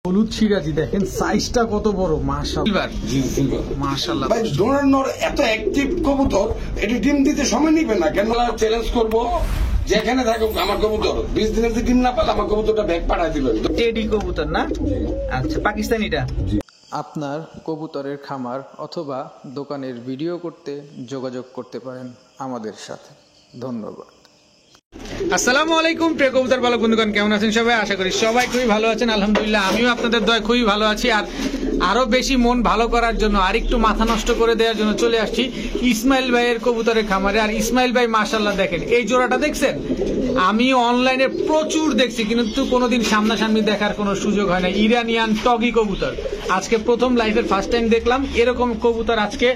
হলুদ সিরাজি দেখেন সাইজটা কত বড়, মাশাআল্লাহ। জি সিলভার মাশাআল্লাহ ভাই, ডোনার এত অ্যাক্টিভ কবুতর, এটি ডিম দিতে সময় নিবে না কেন? চ্যালেঞ্জ করব, যেখানে থাকুক আমার কবুতর 20 দিনের ডিম না পেলে আমার কবুতরটা ব্যাগ পাঠায় দিবেন। টেডি কবুতর না? আচ্ছা, পাকিস্তানিটা। আপনার কবুতরের খামার অথবা দোকানের ভিডিও করতে যোগাযোগ করতে পারেন আমাদের সাথে। ধন্যবাদ। আসসালামু আলাইকুম প্রিয় কবুতর পালক বন্ধুগণ, কেমন আছেন সবাই? আশা করি সবাই খুবই ভালো আছেন। আলহামদুলিল্লাহ, আমিও আপনাদের দয়ায় খুবই ভালো আছি। আর আরো বেশি মন ভালো করার জন্য আর একটু মাথা নষ্ট করে দেওয়ার জন্য চলে আসছি ইসমাইল ভাইয়ের কবুতরের খামারে। আর ইসমাইল ভাই মাশাআল্লাহ দেখেন, এই জোড়াটা দেখছেন? আমি অনলাইনে প্রচুর দেখছি কিন্তু কোনোদিন সামনাসামনি দেখার কোনো সুযোগ হয় না। ইরানিয়ান টগি কবুতর আজকে প্রথম লাইফের ফার্স্ট টাইম দেখলাম। এরকম কবুতর আজকে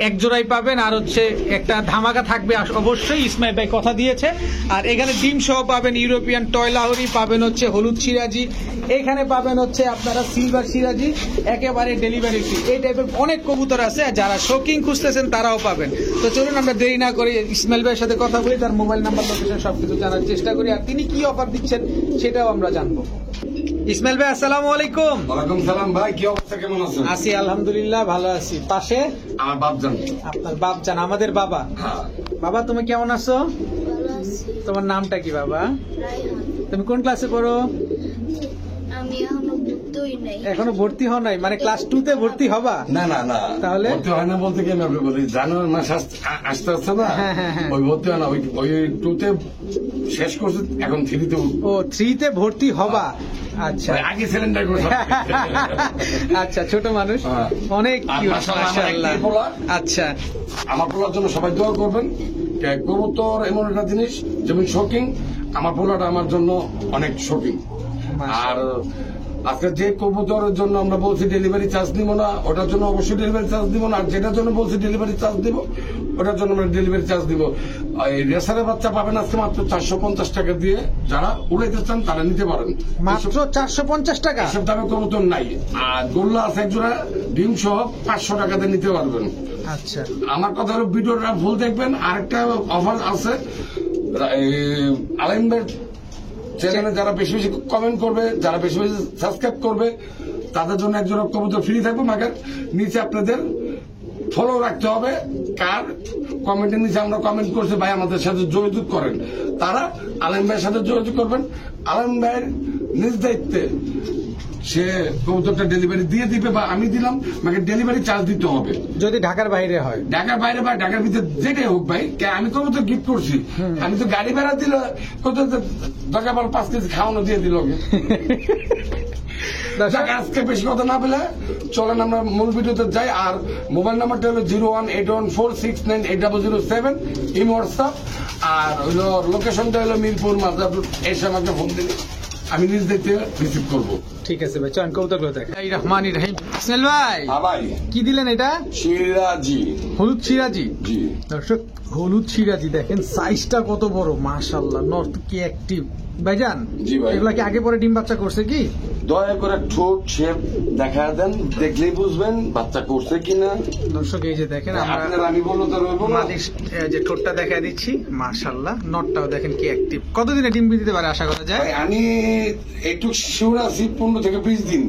এক জোড়াই পাবেন, আর হচ্ছে একটা ধামাকা থাকবে অবশ্যই, ইসমাইল ভাই কথা দিয়েছে। আর এখানে ডিম সহ পাবেন ইউরোপিয়ান টয় লাহোরি, পাবেন হচ্ছে হলুদ সিরাজি, এখানে পাবেন হচ্ছে আপনারা সিলভার সিরাজি, একেবারে ডেলিভারি ফ্রি। এই টাইপের অনেক কবুতর আছে, যারা শৌকিং খুঁজতেছেন তারাও পাবেন। তো চলুন আমরা দেরি না করে ইসমাইল ভাইয়ের সাথে কথা বলি, তার মোবাইল নাম্বার, লোকেশন সবকিছু জানার চেষ্টা করি, আর তিনি কি অফার দিচ্ছেন সেটাও আমরা জানবো। ইসমাইল ভাই আসসালামু আলাইকুম। ওয়ালাইকুম সালাম ভাই, কি অবস্থা, কেমন আছেন? আছি আলহামদুলিল্লাহ, ভালো আছি। পাশে আমার বাপজান। আপনার বাপজান আমাদের বাবা। হ্যাঁ। বাবা তুমি কেমন আছো? তোমার নামটা কি বাবা? তুমি কোন ক্লাসে পড়ো? আমি এখনো ভর্তি নাই। এখনো ভর্তি হও নাই? মানে ক্লাস 2 তে ভর্তি হবা? না না না, তাহলে? ভর্তি হয় না বলতে কি, আমি আপনাকে বলি জানুয়ারি মাস আসতে আসছে না, হ্যাঁ, হ্যাঁ, হ্যাঁ। ওই ভর্তি হয় না, ওই 2 শেষ করছে, এখন 3 ও 3 তে ভর্তি হবা। আচ্ছা আগে সিলিন্ডার করে আচ্ছা, ছোট মানুষ, হ্যাঁ। অনেক আর কিউট মাশাআল্লাহ, আমার মাশাআল্লাহ। একটাই পোলা। আচ্ছা, আমার পোলার জন্য সবাই দোয়া করবেন। কবুতর এমন একটা জিনিস, যেমন শৌকিং, আমার পোলাটা আমার জন্য অনেক শৌকিং। আর আজকে যে কবুতরের জন্য আমরা বলছি ডেলিভারি চার্জ দিব না, ওটার জন্য অবশ্যই ডেলিভারি চার্জ দিব না। আর যেটার জন্য বলছি ডেলিভারি চার্জ দিব, ওটার জন্য আমরা ডেলিভারি চার্জ দিব। এই রেসারের বাচ্চা পাবেন আজকে মাত্র 450 টাকা দিয়ে। যারা উড়াইতে চান তারা নিতে পারেন, মাত্র 450 টাকা। এসব দামে কবুতর নাই। আর গোল্লা আছে একজোড়া, ডিম সহ 500 টাকাতে নিতে পারবেন। আচ্ছা, আমার কথা হলো ভিডিওটা ভুল দেখবেন। আরেকটা অফার আছে, আলাইমের চ্যানেলে যারা বেশি বেশি কমেন্ট করবে, যারা বেশি বেশি সাবস্ক্রাইব করবে, তাদের জন্য একজন কবুতর ফ্রি থাকবে। মাকে নিচে আপনাদের ফলো রাখতে হবে, কার কমেন্টের নিচে আমরা কমেন্ট করছি ভাই আমাদের সাথে যোগাযোগ করেন, তারা আলাইম ভাইয়ের সাথে যোগাযোগ করবেন। আলাইম ভাইয়ের নিজ দায়িত্বে সে কবুতরটা ডেলিভারি দিয়ে দিবে, বা আমি দিলাম, আমাকে ডেলিভারি চার্জ দিতে হবে। যদি ঢাকার বাইরে হয়? ঢাকার বাইরে বা ঢাকার ভিতরে যেটাই হোক ভাই, আমি কবুতর গিফট করছি, আমি তো গাড়ি ভাড়া দিল কত টাকা, 5 কেজি খাওয়ানো দিয়ে দিল। আজকে বেশি কথা না পেলে চলেন আমরা মূল ভিডিওতে যাই। আর মোবাইল নাম্বারটা হলো 01814698007, ইমো হোয়াটসঅ্যাপ। আর হইলো লোকেশনটা হলো মিরপুর মাদারপুর। এসে আমাকে ফোন দিলে আমি নিজ দেখতে রিসিভ করবো। ঠিক আছে ভাই, চল কবুতর গুলো দেখ। এই রহমানির রহিম। ইসমাইল ভাই হ্যাঁ ভাই, কি দিলেন এটা? সিরাজি। হলুদ সিরাজি। জি দর্শক, হলুদ সিরাজি দেখেন সাইজটা কত বড়, মাশাআল্লাহ। নর্থ কি অ্যাক্টিভ ভাইজান? জি ভাই। এগুলা কি আগে পরে ডিম বাচ্চা করছে কি? দয়া করে ঠোঁট শেপ দেখা দেন, দেখলেই বুঝবেন বাচ্চা করছে কিনা। দর্শক এই যে দেখেন, আপনার আমি বললো তো রইব না। মালিশ যে ঠোঁটটা দেখা দিচ্ছি, মাশাআল্লাহ। নটটাও দেখেন কি অ্যাক্টিভ। কতদিনে ডিম দিতে পারে আশা করা যায়? ভাই, আমি একটু শিওর আছি 15 থেকে 20 দিন।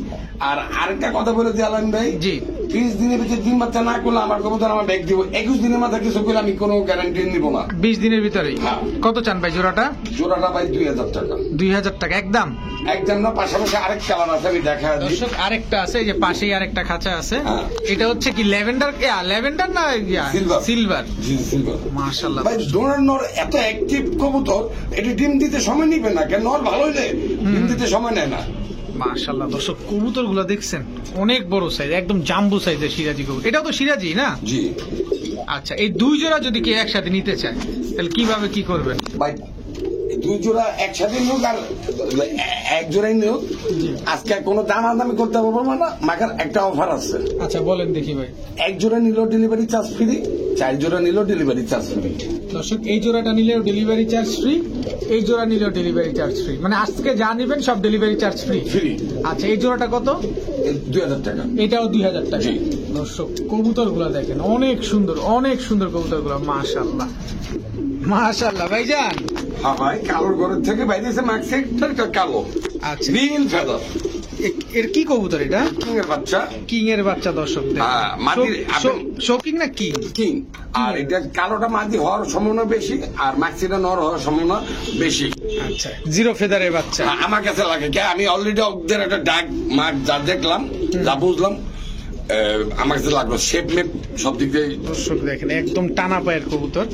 আর আরেকটা কথা বলে দিয়ে আলাম ভাই, জি। 20 দিনের ভিতরে ডিম বাচ্চা না করলে আমার কবুতর আমার ব্যাগ দিব। 21 দিনের মাথায় কিছু করলে আমি কোনো গ্যারান্টি নিব না। 20 দিনের ভিতরেই? হ্যাঁ। কত চান ভাই জোড়াটা? জোড়াটা ভাই 2000 টাকা। 2000 টাকা একদম? একদম না, পাশাপাশি আরেক কালার আছে, আমি দেখা দিই। দর্শক আরেকটা আছে, এই যে পাশেই আরেকটা খাঁচা আছে। হ্যাঁ। এটা হচ্ছে কি ল্যাভেন্ডার? ল্যাভেন্ডার না সিলভার। সিলভার। জি সিলভার। মাশাআল্লাহ ভাই, ডোনার এত অ্যাক্টিভ কবুতর, এটি ডিম দিতে সময় নিবে না কেন? নর ভালো হইলে ডিম দিতে সময় নেয় না। মাশাআল্লাহ। দর্শক কবুতর গুলো দেখছেন, অনেক বড় সাইজ, একদম জাম্বু সাইজের সিরাজি কবুতর। এটাও তো সিরাজি না? জি। আচ্ছা, এই দুই জোড়া যদি কেউ একসাথে নিতে চায় তাহলে কিভাবে কি করবেন? ভাই, 2 জোড়া একসাথে নিয়োগ আর এক জোড়াই নিয়োগ। আজকে কোনো দামাদামি করতে পারবো না, মাখার একটা অফার আছে। আচ্ছা বলেন দেখি ভাই। 1 জোড়া নিলেও ডেলিভারি চার্জ ফ্রি, 4 জোড়া নিলেও ডেলিভারি চার্জ ফ্রি। দর্শক, এই জোড়াটা নিলেও ডেলিভারি চার্জ ফ্রি, এই জোড়া নিলেও ডেলিভারি চার্জ ফ্রি। মানে আজকে যা নিবেন সব ডেলিভারি চার্জ ফ্রি। ফ্রি। আচ্ছা, এই জোড়াটা কত? 2000 টাকা। এটাও 2000 টাকা। জি। দর্শক কবুতর গুলা দেখেন, অনেক সুন্দর, অনেক সুন্দর কবুতর গুলা, মাশাআল্লাহ মাশাআল্লাহ। ভাইজান হ্যাঁ ভাই, কালোর ঘরের থেকে বাইরেছে মার্কসেট কালো। আচ্ছা, নীল ফেদার। এর কি কবুতর এটা? কিং এর বাচ্চা। কিং এর বাচ্চা দর্শক হ্যাঁ, মাদির শৌকিং না কিং? কিং। আর এটা কালোটা মাদি হওয়ার সম্ভাবনা বেশি, আর মাক্সিটা নর হওয়ার সম্ভাবনা বেশি। আচ্ছা, জিরো ফেদারের বাচ্চা। আমার কাছে লাগে কি, আমি অলরেডি ওদের একটা ডাক মার্ক যা দেখলাম, যা বুঝলাম, আমার কাছে লাগলো শেপ মেপ সব দিক দিয়ে। দর্শক দেখেন একদম টানা পায়ের কবুতর।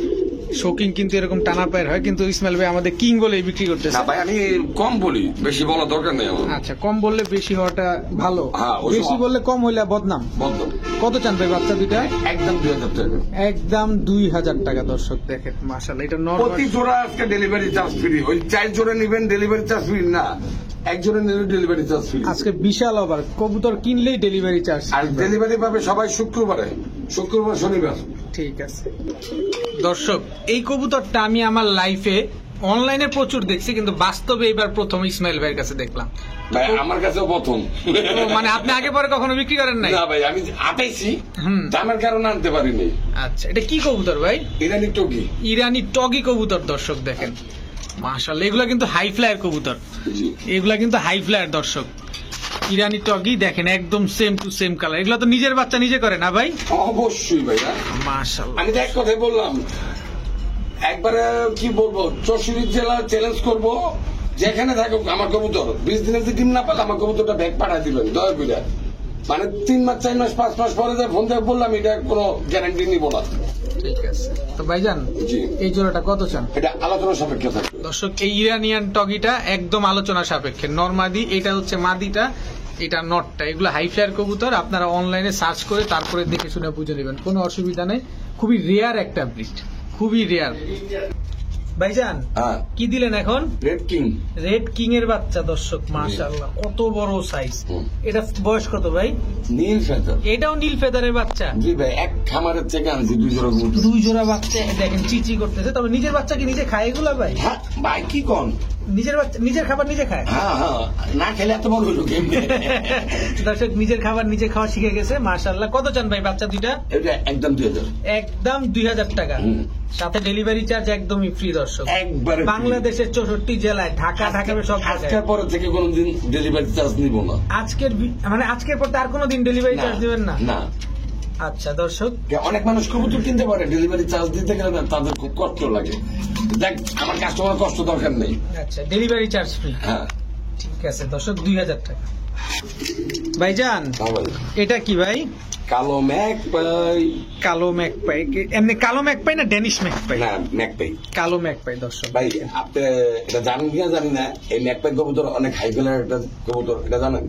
শৌকিং কিন্তু এরকম টানা পায়ের হয়, কিন্তু ইসমাইল ভাই আমাদের কিং বলেই বিক্রি করতেছে। না ভাই, আমি কম বলি, বেশি বলা দরকার নেই আমার। আচ্ছা, কম বললে বেশি হওয়াটা ভালো, হ্যাঁ, ওই বেশি সময়- বললে কম হইলে বদনাম। বন্ধ। কত চান ভাই বাচ্চা দুইটা? একদম 2000 টাকা। একদম 2000 টাকা। দর্শক দেখেন মাশাআল্লাহ, এটা প্রতি নরমাল। জোড়া আজকে ডেলিভারি চার্জ ফ্রি। ওই 4 জোড়া নেবেন ডেলিভারি চার্জ ফ্রি না, এক জোড়া নিলে ডেলিভারি চার্জ ফ্রি। আজকে বিশাল অফার, কবুতর কিনলেই ডেলিভারি চার্জ। আর ডেলিভারি পাবে সবাই শুক্রবার, শনিবার। ঠিক আছে দর্শক, এই কবুতরটা আমি আমার লাইফে অনলাইনে প্রচুর দেখছি, কিন্তু বাস্তবে এবার প্রথম ইসমাইল ভাইয়ের কাছে দেখলাম। ভাই আমার কাছেও প্রথম। ও, মানে আপনি আগে পরে কখনো বিক্রি করেন নাই? না ভাই, আমি আটাইছি, হুম। দামের কারণে আনতে পারিনি। আচ্ছা, এটা কি কবুতর ভাই? ইরানি টকি। ইরানি টগি কবুতর। দর্শক দেখেন মাশাআল্লাহ, এগুলা কিন্তু হাই ফ্লায়ার কবুতর, জি। এগুলা কিন্তু হাই ফ্লায়ার। দর্শক ইরানি টগি দেখেন একদম সেম টু সেম কালার। এগুলা তো নিজের বাচ্চা নিজে করে না ভাই? অবশ্যই ভাই। মাশাআল্লাহ। আমি তো এক কথাই বললাম, একবারে কি বলবো, 64 জেলা চ্যালেঞ্জ করবো, যেখানে থাকুক আমার কবুতর 20 দিনের যে ডিম না পালে আমার কবুতরটা ব্যাগ পাঠাই দিবেন দয়া করে। মানে 3 মাস 4 মাস 5 মাস পরে যে ফোন দিয়ে বললাম, এটা কোনো গ্যারান্টি নিব না। ঠিক আছে, তো ভাইজান জি। এই জোড়াটা কত চান? এটা আলোচনা সাপেক্ষে থাকে। দর্শক এই ইরানিয়ান টগিটা একদম আলোচনা সাপেক্ষে। নরমাদি, এটা হচ্ছে মাদিটা, এটা নটটা। এগুলো হাই ফ্লায়ার কবুতর, আপনারা অনলাইনে সার্চ করে তারপরে দেখে শুনে বুঝে নেবেন, কোনো অসুবিধা নেই। খুবই রেয়ার একটা ব্রিড, খুবই রেয়ার। ভাইজান হ্যাঁ, কি দিলেন এখন? Red king. রেড কিং এর বাচ্চা। দর্শক মাশাআল্লাহ, কত বড় সাইজ। হুম। এটা বয়স কত ভাই? নীল ফেদার। এটাও নীল ফেদারের বাচ্চা। জি ভাই, এক খামারের থেকে আনছি 2 জোড়া কবুতর। 2 জোড়া বাচ্চা দেখেন চিচি করতেছে। তবে নিজের বাচ্চা কি নিজে খায় এগুলা ভাই? হ্যাঁ ভাই, কি কোন? নিজের বাচ্চা নিজের খাবার নিজে খায়? হ্যাঁ হ্যাঁ, না খেলে এত বড় হলো কেমনে? দর্শক নিজের খাবার নিজে খাওয়া শিখে গেছে মাশাআল্লাহ। কত চান ভাই বাচ্চা দুইটা? এটা একদম 2000। একদম 2000 টাকা, হুম। সাথে ডেলিভারি চার্জ একদমই ফ্রি। দর্শক একবারে free। বাংলাদেশের 64 জেলায়, ঢাকা সব জায়গায়। আজকের পরে থেকে কোনোদিন ডেলিভারি চার্জ নিব না। মানে আজকের পর আর কোনোদিন ডেলিভারি চার্জ দিবেন না? না। আচ্ছা দর্শক, অনেক মানুষ কবুতর কিনতে পারে, ডেলিভারি চার্জ দিতে গেলে না তাদের খুব কষ্ট লাগে। দেখ, আমার কাস্টমার কষ্ট দরকার নেই। আচ্ছা ডেলিভারি চার্জ ফ্রি। হ্যাঁ, ঠিক আছে দর্শক, 2000 টাকা। ভাইজান হ্যাঁ ভাই। এটা কি ভাই? কালো ম্যাক পাই। কালো ম্যাকপাই। এমনি কালো ম্যাকপাই না ড্যানিশ ম্যাকপাই? না, ম্যাক পাই। কালো ম্যাকপাই। দর্শক ভাই আপনি এটা জানেন কিনা জানি না, এই ম্যাক পাই কবুতর অনেক হাই ফেলার একটা কবুতর, এটা জানেন?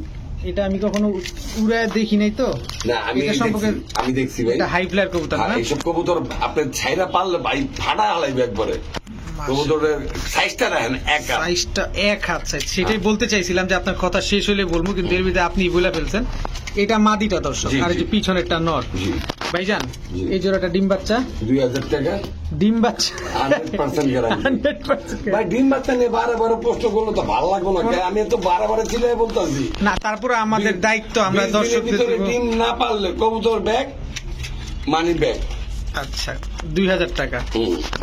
এটা আমি কখনো উড়ায় দেখি নাই তো। না, আমি দেখছি ভাই। এটা হাই ফ্লায়ার কবুতর না? এইসব কবুতর আপনি ছাইরা পারলে ভাই ফাটা হালাইবে একবারে। কবুতরের সাইজটা দেখেন, এক হাত। সাইজটা এক হাত সাইজ। সেটাই বলতে চাইছিলাম যে আপনার কথা শেষ হলে বলবো, কিন্তু এর ভিতরে আপনি বলে ফেলছেন। এটা মাদিটা দর্শক, জি, আর এই যে জি। পিছনেরটা নর। জি। ভাইজান জি। এই জোড়াটা ডিম বাচ্চা? 2000 টাকা। ডিম বাচ্চা 100% গ্যারান্টি। 100% ভাই ডিম বাচ্চা নিয়ে বারে প্রশ্ন করলে তো ভালো লাগবে না। আমি তো বারে চিলাই বলতেছি। না, তারপরে আমাদের দায়িত্ব, আমরা 20 দিনের দর্শকদের ভিতরে দিব। ডিম না পারলে কবুতর ব্যাগ, মানি ব্যাগ। আচ্ছা 2000 টাকা।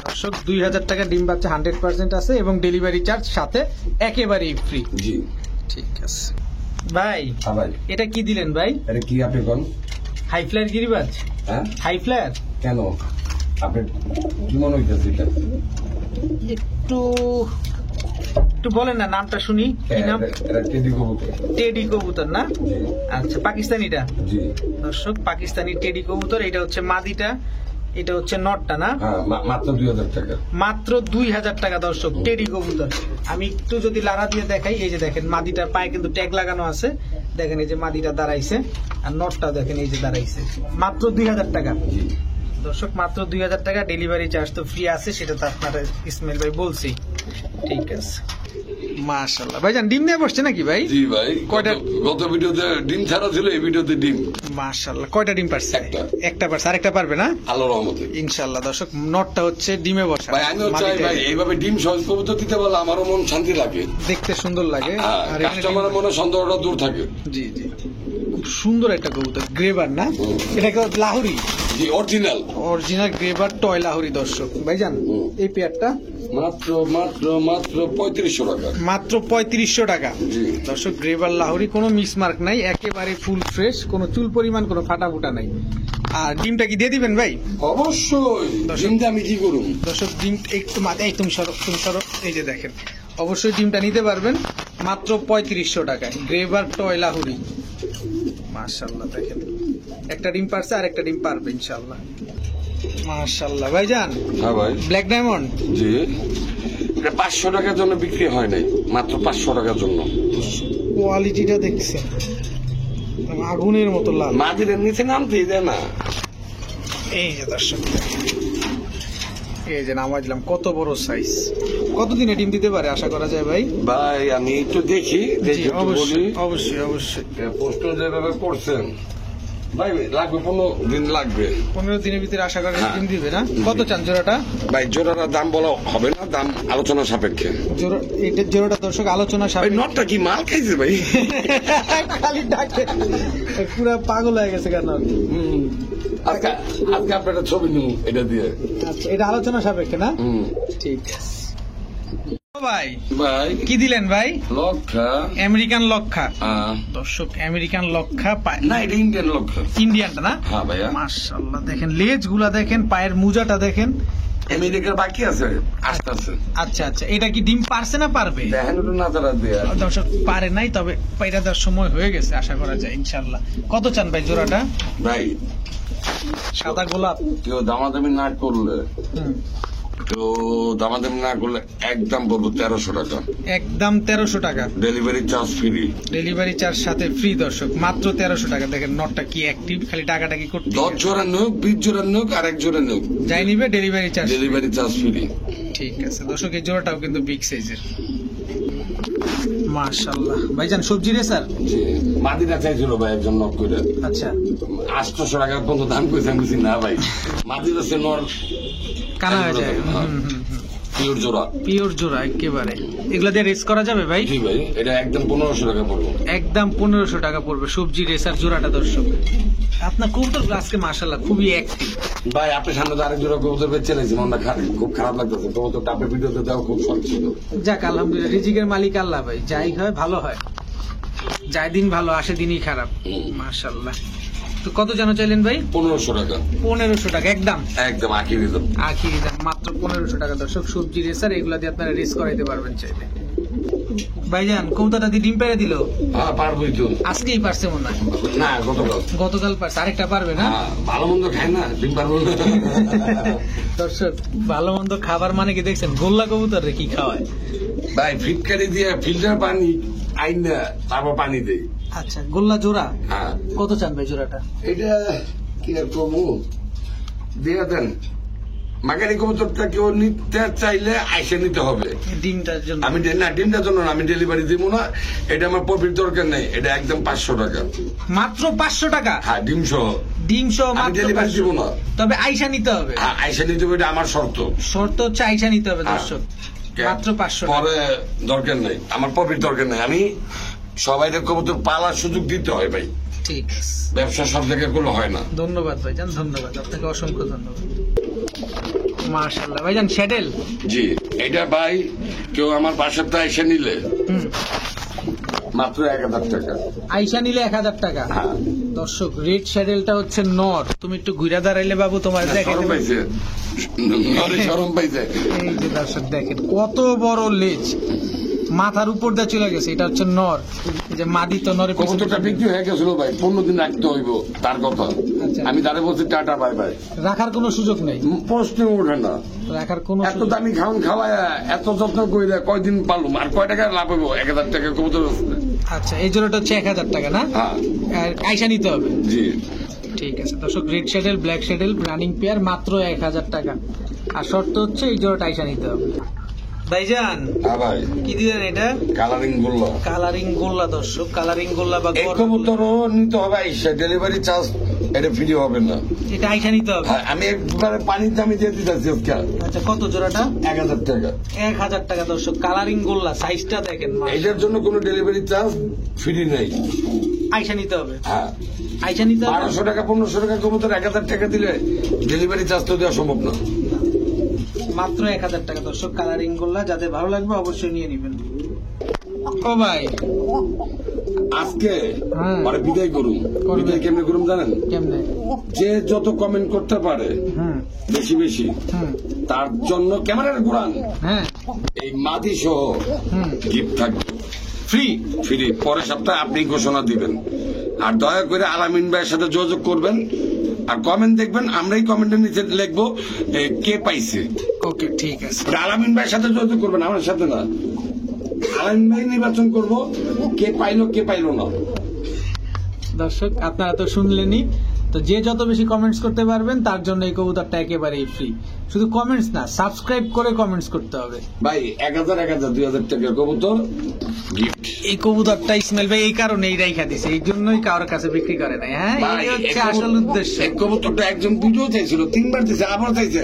দর্শক 2000 টাকা ডিম বাচ্চা 100% আছে, এবং ডেলিভারি চার্জ সাথে একেবারেই ফ্রি। জি। ঠিক আছে ভাই, হ্যাঁ ভাই। এটা কি দিলেন ভাই? এটা কি আপনি কোন? হাই ফ্লায়ার গিরিবাজ? হ্যাঁ, হাই ফ্লায়ার। কেন আপনি কি মনে হইতেছে এটা? একটু একটু বলেন না, নামটা শুনি। কি নাম? এটা টেডি কবুতর। টেডি কবুতর না? জি। আচ্ছা, পাকিস্তানিটা? জি। দর্শক পাকিস্তানি টেডি কবুতর। এটা হচ্ছে মাদিটা, এটা হচ্ছে নটটা না? হ্যাঁ, মাত্র 2000 টাকা। মাত্র 2000 টাকা। দর্শক টেডি কবুতর। আমি একটু যদি লাড়া দিয়ে দেখাই, এই যে দেখেন মাদিটার পায়ে কিন্তু ট্যাগ লাগানো আছে। দেখেন এই যে মাদিটা দাঁড়াইছে, আর নটটা দেখেন এই যে দাঁড়াইছে। মাত্র 2000 টাকা। জি। দর্শক মাত্র 2000 টাকা, ডেলিভারি চার্জ তো ফ্রি আছে, সেটা তো আপনারা ইসমাইল ভাই বলছি। ঠিক আছে মাশাআল্লাহ। ভাইজান ডিম নিয়ে বসছে নাকি ভাই? জি ভাই, কয়টা? গত ভিডিওতে ডিম ছাড়া ছিল, এই ভিডিওতে ডিম। মাশাআল্লাহ, কয়টা ডিম পারছে? একটা। একটা পারছে, আরেকটা পারবে না আল্লাহর রহমতে ইনশাআল্লাহ। দর্শক নটটা হচ্ছে ডিমে বসা। ভাই, আমিও চাই ভাই এইভাবে ডিম সহজ কবুতর দিতে পারলে আমারও মন শান্তি লাগে, দেখতে সুন্দর লাগে, আর এখানে কাস্টমারের মনে সন্দেহটা দূর থাকে। জি জি, খুব সুন্দর একটা কবুতর, গ্রেবার না? এটা লাহোরি, জি, অরিজিনাল অরিজিনাল গ্রেবার টয় লাহোরি। দর্শক ভাইজান এই পেয়ারটা মাত্র মাত্র মাত্র 3500 টাকা। মাত্র 3500 টাকা। জি। দর্শক গ্রেভার লাহোরি, কোনো মিসমার্ক নাই, একেবারে ফুল ফ্রেশ, কোনো চুল পরিমাণ কোনো ফাটা ফুটা নাই। আর ডিমটা কি দিয়ে দিবেন ভাই? অবশ্যই। ডিমটা আমি কি করুন? দর্শক ডিম একটু মাথায়, তুমি সরো, এই যে দেখেন, অবশ্যই ডিমটা নিতে পারবেন মাত্র 3500 টাকায়। গ্রেভার টয় লাহোরি, মাশাআল্লাহ দেখেন, একটা ডিম পারছে আর একটা ডিম পারবে ইনশাআল্লাহ। মাশাআল্লাহ ভাইজান। হ্যাঁ ভাই। ব্ল্যাক ডায়মন্ড, জি, এটা 500 টাকার জন্য বিক্রি হয় নাই, মাত্র 500 টাকার জন্য। কোয়ালিটিটা দেখছেন, আগুনের মতো লাল। মাদিরের নিচে নামতেই দেয় না। এই যে দর্শক, এই যে নামাই দিলাম, কত বড় সাইজ। কতদিনে ডিম দিতে পারে আশা করা যায় ভাই? ভাই আমি একটু দেখি, জি, অবশ্যই অবশ্যই অবশ্যই। পোস্ট যেভাবে করছেন ভাই, লাগবে 15 দিন লাগবে। 15 দিনের ভিতরে আশা করা যায় হ্যাঁ। ডিম দিবে না? কত চান জোড়াটা? ভাই জোড়াটা দাম বলা হবে না, দাম আলোচনা সাপেক্ষে। এটা জোড়াটা দর্শক আলোচনা ভাই সাপেক্ষে। নটটা কি মাল খাইছে ভাই? খালি ডাকে, পুরা পাগল হয়ে গেছে কেন? আজকে আপনার একটা ছবি নিব এটা দিয়ে। আচ্ছা, এটা আলোচনা সাপেক্ষে না? হুম। ঠিক আছে ভাই। ভাই কি দিলেন ভাই? লক্ষা। আমেরিকান লক্ষা। হ্যাঁ। দর্শক আমেরিকান লক্ষা পায় না, এটা ইন্ডিয়ান লক্ষা। ইন্ডিয়ানটা না? হ্যাঁ ভাইয়া। মাশাআল্লাহ দেখেন, লেজ গুলা দেখেন, পায়ের মুজাটা দেখেন। আমেরিকার বাকি আছে, আস্তে আস্তে। আচ্ছা আচ্ছা, এটা কি ডিম পারছে না পারবে? দেখেন ওটা না তারা দেয়া। দর্শক পারে নাই, তবে এটা দেওয়ার সময় হয়ে গেছে আশা করা যায় ইনশাআল্লাহ। কত চান ভাই জোড়াটা? ভাই সাদা গোলাপ। কেউ দামাদামি না করলে, হুম। কেউ দামাদামি না করলে একদম বলবো 1300 টাকা। একদম 1300 টাকা। Delivery charge free. Delivery charge সাথে ফ্রি। দর্শক মাত্র 1300 টাকা। দেখেন নটটা কি অ্যাক্টিভ, খালি টাকাটা কি করতে 10 জোড়া নোক, 20 জোড়া নোক, আর 1 জোড়া নোক, যাই নিবে delivery charge. Delivery charge free. ঠিক আছে দর্শক, এই জোড়াটাও কিন্তু বিগ সাইজের। মাশাআল্লাহ ভাইজান, সবজি রে স্যার। জি, মাদিনা চাইছিল ভাই একজন নক করে। আচ্ছা, 800 টাকা পর্যন্ত দাম কইছে, আমি বলছি না ভাই, মাদিনা সে নর কানা হয়ে যায়। পিওর জোড়া। পিওর জোড়া একেবারে। এগুলা দিয়ে রেস করা যাবে ভাই? জি ভাই, এটা একদম 1500 টাকা পড়বে। একদম 1500 টাকা পড়বে সবজি রেসার জোড়াটা। দর্শক আপনার কবুতর আজকে মাশাআল্লাহ খুবই অ্যাক্টিভ ভাই। আপনার সামনে তো আরেক জোড়া কবুতর বেচে নিয়েছি, মনটা খুব খারাপ লাগতেছে। কবুতর টাপের ভিডিওতে দেওয়া খুব শখ ছিল। যাক আলহামদুলিল্লাহ, রিজিকের মালিক আল্লাহ ভাই, যাই হয় ভালো হয়, যাই দিন ভালো আসে দিনই খারাপ। মাশাআল্লাহ। তো কত যেন চাইলেন ভাই? 1500 টাকা। 1500 টাকা একদম একদম আখিরি দাম। আখিরি দাম মাত্র 1500 টাকা। দর্শক সবজি রেসার, এগুলা দিয়ে আপনারা রেস করাইতে পারবেন চাইলে। ভাইজান কবুতরটা দিয়ে ডিম পেড়ে দিল? হ্যাঁ পারবই তো। আজকেই পারছে মনে হয়। না, গতকাল। গতকাল পারছে, আরেকটা পারবে না? হ্যাঁ, ভালো মন্দ খায় না, ডিম পারবো না। দর্শক ভালো মন্দ খাবার মানে কি দেখছেন, গোল্লা কবুতর রে কি খাওয়ায় ভাই ফিটকারি দিয়ে ফিল্টার পানি আইন না, তারপর পানি দেই। আচ্ছা, গোল্লা জোড়া হ্যাঁ। কত চান ভাই জোড়াটা? এটা কি আর করবো, দিয়ে দেন। মাগারি কবুতরটা কেউ নিতে চাইলে আইসে নিতে হবে। ডিমটার জন্য? আমি না, ডিমটার জন্য না, আমি ডেলিভারি দিব না। এটা আমার প্রফিট দরকার নেই, এটা একদম 500 টাকা। মাত্র 500 টাকা? হ্যাঁ, ডিম সহ। ডিম সহ আমি মাত্র ডেলিভারি 500 দিব না। তবে আইসা নিতে হবে? হ্যাঁ, আইসে নিতে হবে, এটা আমার শর্ত। শর্ত হচ্ছে আইসা নিতে হবে। হ্যাঁ। দর্শক মাত্র 500 টাকা। পরে দরকার নেই, আমার প্রফিট দরকার নেই। আমি সবাই কবুতর পালার সুযোগ দিতে হয় ভাই। ঠিক আছে, ব্যবসা সব জায়গায় করলে হয় না। ধন্যবাদ ভাইজান, ধন্যবাদ আপনাকে, অসংখ্য ধন্যবাদ। মাশাআল্লাহ ভাইজান, শ্যাডেল। জি, এটা ভাই কেউ আমার বাসার তো এসে নিলে হুম, মাত্র 1000 টাকা। আইসা নিলে 1000 টাকা। হ্যাঁ। দর্শক রেড শ্যাডেলটা হচ্ছে নর। তুমি একটু ঘুরা দাঁড়াইলে বাবু তোমার দেখাইতে শরম পাইছে, নরে শরম পাইছে। এই যে দর্শক দেখেন কত বড় লেজ, মাথার উপর দিয়ে চলে গেছে। এটা হচ্ছে নর। এই যে মাদি তো নরে কবুতরটা বিক্রি হয়ে গেছিল ভাই, 15 দিন রাখতে হইব তার কথা। আচ্ছা। আমি তারে বলছি টাটা বাই বাই, রাখার কোনো সুযোগ নেই। প্রশ্ন ওঠে না। রাখার কোনো এত সুযোগ- দামি খাওয়ান খাওয়ায় এত যত্ন করে কয়দিন পারলুম, আর কয় টাকা লাভ হইব? 1000 টাকা কবুতর আছে। আচ্ছা, এই জোড়াটা হচ্ছে 1000 টাকা না? হ্যাঁ। আর আইসা নিতে হবে। জি। ঠিক আছে দর্শক, রেড শ্যাডেল ব্ল্যাক শ্যাডেল রানিং পেয়ার মাত্র 1000 টাকা। আর শর্ত হচ্ছে এই জোড়াটা আইসা নিতে হবে। ভাইজান হ্যাঁ ভাই, কি দিলেন এটা? কালারিং গোল্লা। কালারিং গোল্লা। দর্শক কালারিং গোল্লা বা এই কবুতরও নিতে হবে আইসা, ডেলিভারি চার্জ এটা ফ্রি হবে না। এটা আইসা নিতে হবে। হ্যাঁ, আমি একবারে পানির দামে দিয়ে দিতেছি আজকে। আচ্ছা, কত জোড়াটা? 1000 টাকা। 1000 টাকা। দর্শক কালারিং গোল্লা, সাইজটা দেখেন, এটার জন্য কোনো ডেলিভারি চার্জ ফ্রি নেই। আইসা নিতে হবে। হ্যাঁ, আইসা নিতে হবে। 1200 টাকা 1500 টাকা কবুতর 1000 টাকা দিলে ডেলিভারি চার্জ তো দেওয়া সম্ভব না। মাত্র 1000 টাকা। দর্শক কালারিং গোল্লা, যাদের ভালো লাগবে অবশ্যই নিয়ে নেবেন। ও ভাই আজকে হ্যাঁ। পরে বিদায় করুন। করবে। বিদায় কেমনে করুন জানেন? কেমনে? যে যত কমেন্ট করতে পারে হুম বেশি বেশি হুম তার জন্য ক্যামেরার ঘুরান হ্যাঁ এই মাদি সহ হুম গিফট থাকবে ফ্রি। ফ্রি। পরের সপ্তাহে আপনি ঘোষণা দিবেন। আর দয়া করে আলামিন ভাইয়ের সাথে যোগাযোগ করবেন আর কমেন্ট দেখবেন। আমরাই কমেন্টের নিচে লিখবো কে পাইছে। ওকে ঠিক আছে। আলামিন ভাইয়ের সাথে যোগাযোগ করবেন, আমার সাথে না। আলামিন ভাই নির্বাচন করবো কে পাইলো কে পাইলো না। দর্শক আপনারা তো শুনলেনই, তো যে যত বেশি কমেন্টস করতে পারবেন তার জন্য এই কবুতরটা একেবারেই ফ্রি। শুধু কমেন্টস না, সাবস্ক্রাইব করে কমেন্টস করতে হবে। ভাই 1000 1000 2000 টাকার কবুতর গিফট। এই কবুতরটা ইসমাইল ভাই এই কারণে এই রাইখা দিছে, এই জন্যই কারোর কাছে বিক্রি করে নাই। হ্যাঁ, এই হচ্ছে আসল উদ্দেশ্য। এই কবুতরটা একজন ভিডিও চাইছিল, 3 বার দিছে, আবার চাইছে।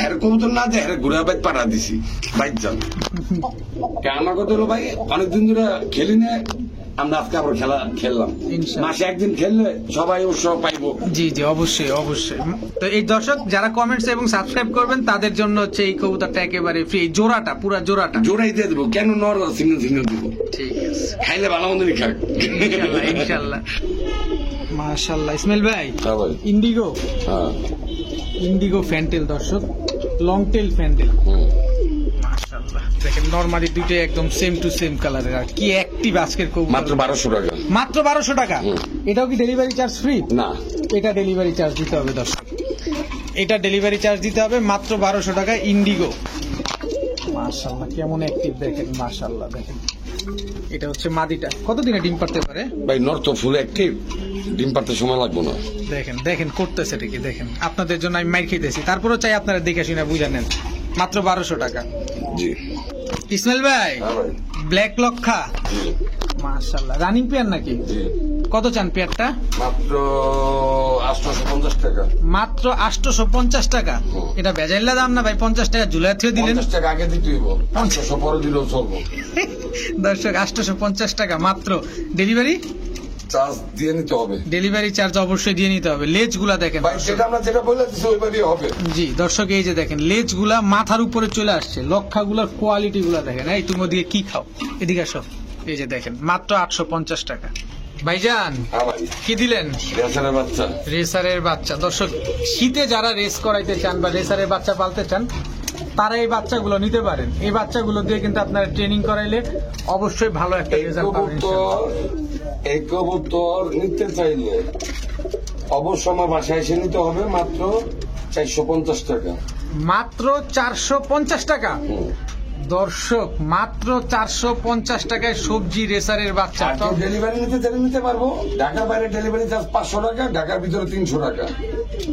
এর কবুতর না দেয়, এর ঘুরা বাইক পাঠা দিছি। বাইক যান আমার কথা হলো ভাই, অনেকদিন ধরে খেলি না, আমরা আজকে আবার খেললাম। ইনশাআল্লাহ। মাসে একদিন খেললে সবাই উৎসাহ পাইবো। জি জি, অবশ্যই অবশ্যই। তো এই দর্শক যারা কমেন্টস এবং সাবস্ক্রাইব করবেন তাদের জন্য হচ্ছে এই কবুতরটা একেবারে ফ্রি। জোড়াটা, পুরা জোড়াটা জোড়াই দিয়ে দেবো, কেন নর সিঙ্গেল সিঙ্গেল দিব। ঠিক আছে, খাইলে ভালো মন্দিরই খাক। ইনশাআল্লাহ ইনশাআল্লাহ। মাশাআল্লাহ ইসমাইল ভাই, হ্যাঁ ভাই, ইন্ডিগো হ্যাঁ। ইন্ডিগো ফ্যান্টেল দর্শক, লং টেল ফ্যান্টেল। মাশাআল্লাহ, দেখেন নরমালি দুইটাই একদম সেম টু সেম কালারের। আর কি অ্যাক্টিভ আজকের কবুতর। মাত্র 1200 টাকা। মাত্র 1200 টাকা। এটাও কি ডেলিভারি চার্জ ফ্রি? না, এটা ডেলিভারি চার্জ দিতে হবে দর্শক, এটা ডেলিভারি চার্জ দিতে হবে। মাত্র 1200 টাকা ইন্ডিগো। মাশাআল্লাহ, কেমন অ্যাক্টিভ দেখেন, মাশাআল্লাহ। দেখেন এটা হচ্ছে মাদিটা, কতদিনে ডিম পারতে পারে ভাই নর তো ফুল অ্যাক্টিভ, ডিম পারতে সময় লাগবে না। দেখেন দেখেন করতেছে ঠিকই। দেখেন আপনাদের জন্য আমি মাইর খেতেছি, তারপরেও চাই আপনারা দেখে শুনে বুঝে নেন। মাত্র 1200 টাকা। জি ইসমাইল ভাই, হ্যাঁ ভাই, ব্ল্যাক লক্ষা, জি মাশাআল্লাহ। রানিং পেয়ার নাকি? জি। কত চান পেয়ারটা? মাত্র 850 টাকা। মাত্র 850 টাকা। হুম। এটা বেজাইল্লা দাম না ভাই, 50 টাকা জুলাই থেকে দিলেন। 50 টাকা আগে দিতে হইব, 500 পরে দিলেও চলবো। দর্শক 850 টাকা মাত্র। ডেলিভারি চার্জ দিয়ে নিতে হবে। ডেলিভারি চার্জ অবশ্যই দিয়ে নিতে হবে। লেজগুলা দেখেন ভাই সেটা আমরা যেটা বলে দিচ্ছি ওইভাবেই হবে। জি দর্শক, এই যে দেখেন লেজগুলা মাথার উপরে চলে আসছে। লক্ষাগুলার কোয়ালিটি গুলা দেখেন। এই তুমি ওদিকে কি খাও, এদিকে আসো। এই যে দেখেন মাত্র 850 টাকা। ভাইজান হ্যাঁ ভাই, কি দিলেন? রেসারের বাচ্চা। রেসারের বাচ্চা। দর্শক শীতে যারা রেস করাইতে চান বা রেসারের বাচ্চা পালতে চান তারা এই বাচ্চাগুলো নিতে পারেন। এই বাচ্চাগুলো দিয়ে কিন্তু আপনারা ট্রেনিং করাইলে অবশ্যই ভালো একটা রেজাল্ট পাবেন ইনশাআল্লাহ। এই কবুতর নিতে চাইলে অবশ্যই আমার বাসায় এসে নিতে হবে। মাত্র 450 টাকা। মাত্র 450 টাকা। দর্শক মাত্র 450 টাকায় সবজি রেসারের বাচ্চা। আর কেউ ডেলিভারি নিতে চাইলে নিতে পারবো। ঢাকার বাইরে ডেলিভারি চার্জ 500 টাকা, ঢাকার ভিতরে 300 টাকা।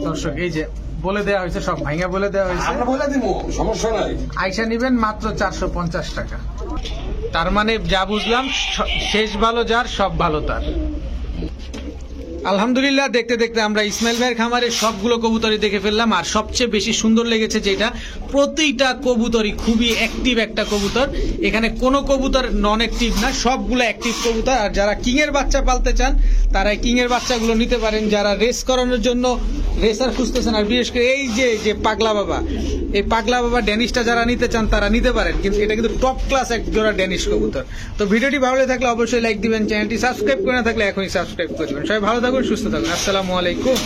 দর্শক এই যে বলে দেওয়া হয়েছে, সব ভাঙা বলে দেওয়া হয়েছে। আমরা বলে দিব, সমস্যা নাই। আইসা নিবেন মাত্র 450 টাকা। তার মানে যা বুঝলাম, শেষ ভালো যার সব ভালো তার। আলহামদুলিল্লাহ, দেখতে দেখতে আমরা ইসমাইল ভাইয়ের খামারে সবগুলো কবুতরই দেখে ফেললাম। আর সবচেয়ে বেশি সুন্দর লেগেছে যেটা, প্রতিটা কবুতরই খুবই অ্যাক্টিভ একটা কবুতর। এখানে কোনো কবুতর নন অ্যাক্টিভ না, সবগুলো অ্যাক্টিভ কবুতর। আর যারা কিং এর বাচ্চা পালতে চান তারা কিং এর বাচ্চাগুলো নিতে পারেন। যারা রেস করানোর জন্য রেসার খুঁজতেছেন, আর বিশেষ করে এই যে পাগলা বাবা, এই পাগলা বাবা ড্যানিশটা যারা নিতে চান তারা নিতে পারেন। কিন্তু এটা কিন্তু টপ ক্লাস এক জোড়া ড্যানিশ কবুতর। তো ভিডিওটি ভালো লাগলে অবশ্যই লাইক দিবেন, চ্যানেলটি সাবস্ক্রাইব করে না থাকলে এখনই সাবস্ক্রাইব করে দিবেন। সবাই ভালো থাকুন, সুস্থ থাকুন। আসসালামু আলাইকুম।